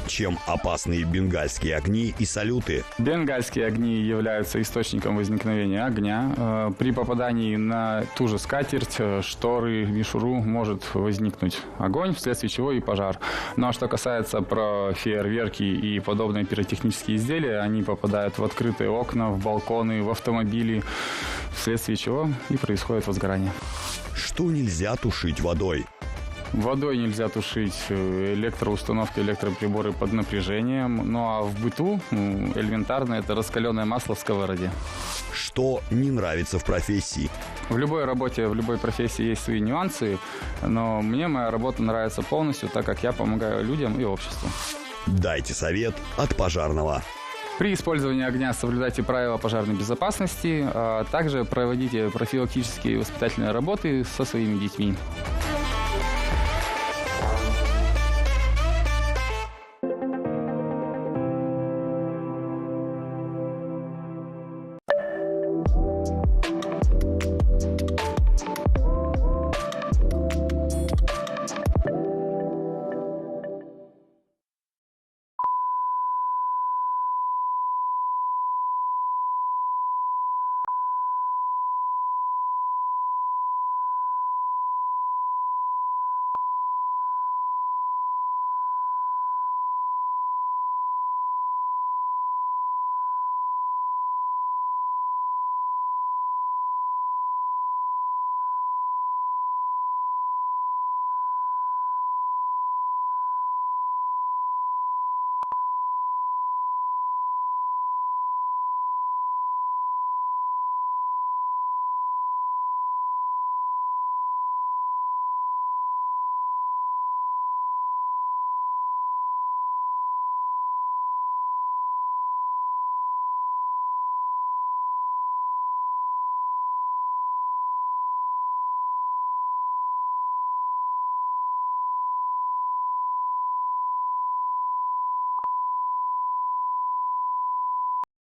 Чем опасны бенгальские огни и салюты? Бенгальские огни являются источником возникновения огня. При попадании на ту же скатерть, шторы, мишуру может возникнуть огонь, вследствие чего и пожар. Ну а что касается про фейерверки и подобные пиротехнические изделия, они попадают в открытые окна, в балконы, в автомобили, вследствие чего и происходит возгорание. Что нельзя тушить водой? Водой нельзя тушить электроустановки, электроприборы под напряжением. Ну а в быту элементарно это раскаленное масло в сковороде. Что не нравится в профессии? В любой работе, в любой профессии есть свои нюансы, но мне моя работа нравится полностью, так как я помогаю людям и обществу. Дайте совет от пожарного. При использовании огня соблюдайте правила пожарной безопасности, а также проводите профилактические и воспитательные работы со своими детьми.